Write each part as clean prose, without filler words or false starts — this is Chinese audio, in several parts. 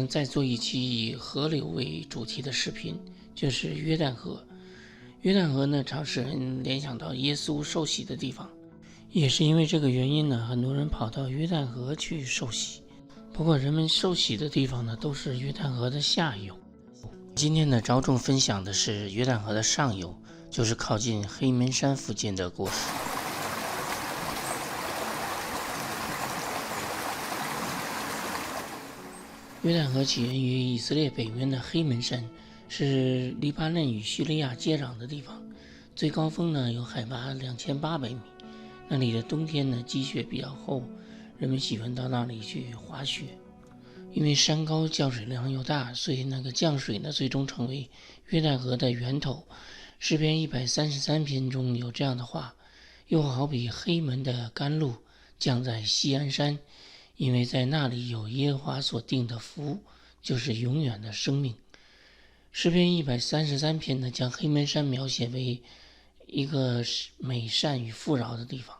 们再做一期以河流为主题的视频，就是约旦河。约旦河呢，常使人联想到耶稣受洗的地方，也是因为这个原因呢，很多人跑到约旦河去受洗。不过人们受洗的地方呢，都是约旦河的下游。今天呢，着重分享的是约旦河的上游，就是靠近黑门山附近的故事。约旦河起源于以色列北面的黑门山，是黎巴嫩与叙利亚接壤的地方，最高峰呢有海拔2800米。那里的冬天呢积雪比较厚，人们喜欢到那里去滑雪。因为山高降水量又大，所以那个降水呢最终成为约旦河的源头。诗篇133篇中有这样的话：又好比黑门的甘露降在锡安山，因为在那里有耶和华所定的福，就是永远的生命。诗篇133篇呢，将黑门山描写为一个美善与富饶的地方。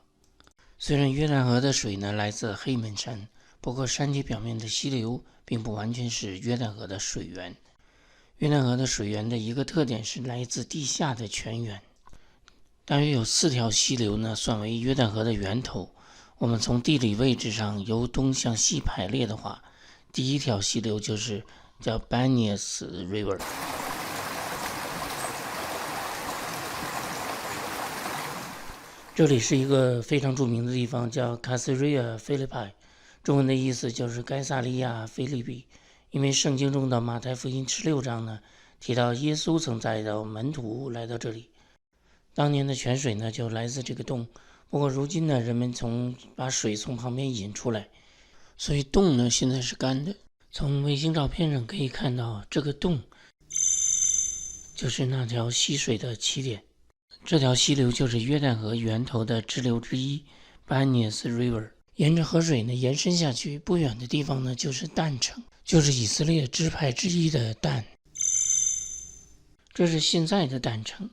虽然约旦河的水呢来自黑门山，不过山体表面的溪流并不完全是约旦河的水源。约旦河的水源的一个特点是来自地下的泉源，大约有4条溪流呢算为约旦河的源头。我们从地理位置上由东向西排列的话，第一条溪流就是叫 Banias River。 这里是一个非常著名的地方，叫 Caesarea Philippi， 中文的意思就是该撒利亚腓立比。因为圣经中的马太福音16章呢提到耶稣曾带到门徒来到这里，当年的泉水呢就来自这个洞。不过如今呢，人们把水从旁边引出来，所以洞呢现在是干的。从卫星照片上可以看到，这个洞就是那条溪水的起点。这条溪流就是约旦河源头的支流之一 Banias River。 沿着河水呢延伸下去，不远的地方呢就是但城，就是以色列支派之一的但，这是现在的但城。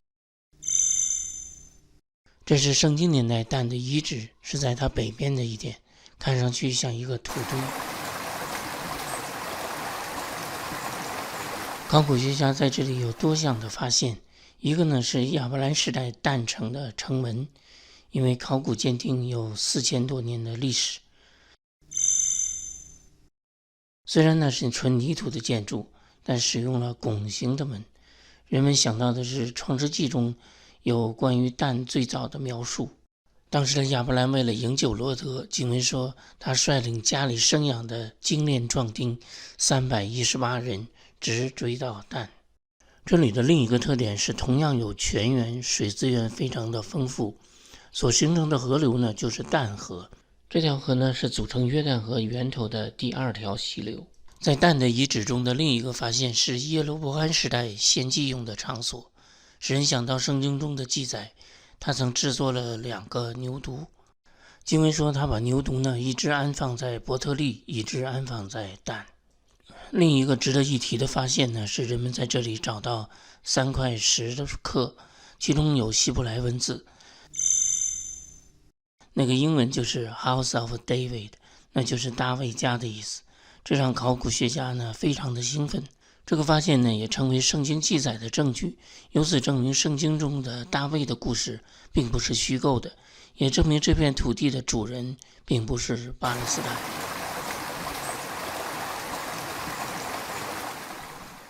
这是圣经年代但的遗址，是在它北边的一点，看上去像一个土堆。考古学家在这里有多项的发现，一个呢是亚伯兰时代但城的城门，因为考古鉴定有4000多年的历史。虽然那是纯泥土的建筑，但使用了拱形的门。人们想到的是创世纪中有关于但最早的描述。当时的亚伯兰为了营救罗德，经文说他率领家里生养的精练壮丁318人直追到但。这里的另一个特点是同样有泉源，水资源非常的丰富，所形成的河流呢就是但河。这条河呢是组成约旦河源头的第2条溪流。在但的遗址中的另一个发现是耶罗波安时代献祭用的场所，使人想到圣经中的记载，他曾制作了2个牛犊。经文说他把牛犊呢一只安放在伯特利，一只安放在但。另一个值得一提的发现呢，是人们在这里找到3块石的刻，其中有希伯来文字，那个英文就是 House of David， 那就是大卫家的意思。这让考古学家呢非常的兴奋。这个发现呢也成为圣经记载的证据，由此证明圣经中的大卫的故事并不是虚构的，也证明这片土地的主人并不是巴勒斯坦。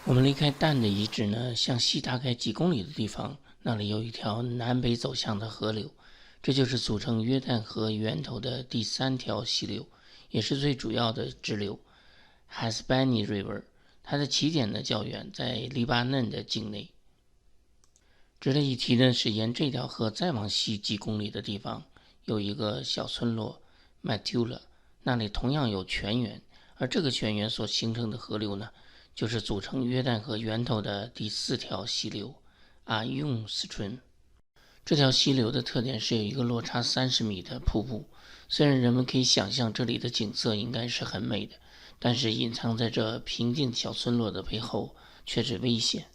我们离开但的遗址呢，向西大概几公里的地方，那里有一条南北走向的河流，这就是组成约旦河源头的第3条溪流，也是最主要的支流 Hasbani River。 它的起点呢较远，在黎巴嫩的境内。值得一提的是，沿这条河再往西几公里的地方有一个小村落 Matula， 那里同样有泉源，而这个泉源所形成的河流呢，就是组成约旦河源头的第4条溪流 Ayun Stream。 这条溪流的特点是有一个落差30米的瀑布。虽然人们可以想象这里的景色应该是很美的，但是隐藏在这平静小村落的背后却是危险。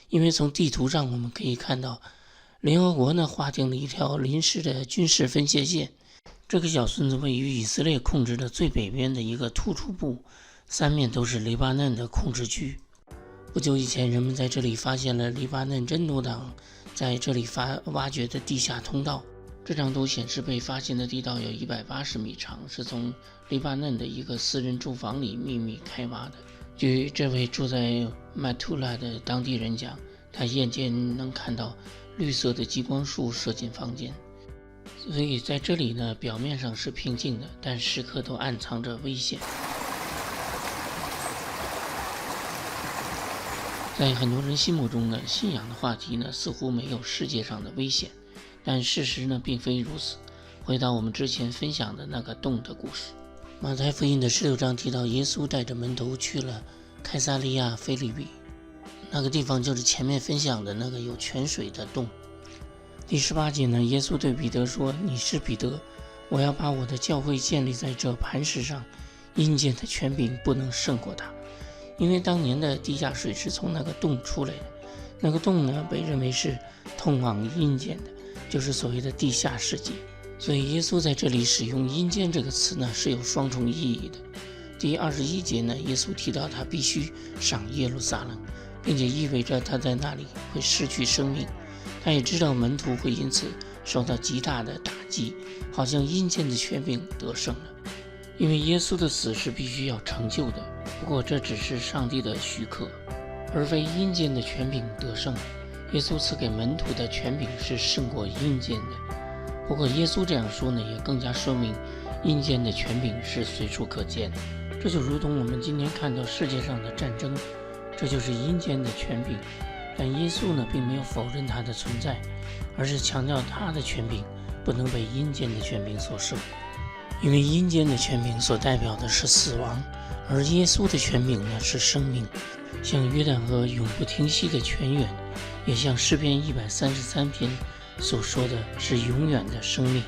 因为从地图上我们可以看到，联合国呢划定了一条临时的军事分界线。这个小村子位于以色列控制的最北边的一个突出部三面都是黎巴嫩的控制区。不久以前，人们在这里发现了黎巴嫩真主党在这里挖掘的地下通道。这张图显示，被发现的地道有180米长，是从黎巴嫩的一个私人住房里秘密开挖的。据这位住在麦图拉的当地人讲，他眼见能看到绿色的激光束射进房间。所以在这里呢，表面上是平静的，但时刻都暗藏着危险。在很多人心目中呢，信仰的话题呢，似乎没有世界上的危险，但事实呢，并非如此。回到我们之前分享的那个洞的故事，马太福音的16章提到，耶稣带着门徒去了凯撒利亚腓立比，那个地方就是前面分享的那个有泉水的洞。第18节呢，耶稣对彼得说：“你是彼得，我要把我的教会建立在这磐石上，阴间的权柄不能胜过它。”因为当年的地下水是从那个洞出来的，那个洞呢，被认为是通往阴间的，就是所谓的地下世界。所以耶稣在这里使用阴间这个词呢，是有双重意义的。第21节呢，耶稣提到他必须上耶路撒冷，并且意味着他在那里会失去生命。他也知道门徒会因此受到极大的打击，好像阴间的权柄得胜了。因为耶稣的死是必须要成就的，不过这只是上帝的许可，而非阴间的权柄得胜。耶稣赐给门徒的权柄是胜过阴间的。不过耶稣这样说呢，也更加说明阴间的权柄是随处可见的。这就如同我们今天看到世界上的战争，这就是阴间的权柄。但耶稣呢，并没有否认它的存在，而是强调他的权柄不能被阴间的权柄所胜。因为阴间的权柄所代表的是死亡，而耶稣的权柄呢，是生命，像约旦河永不停息的泉源，也像诗篇133篇所说的是永远的生命。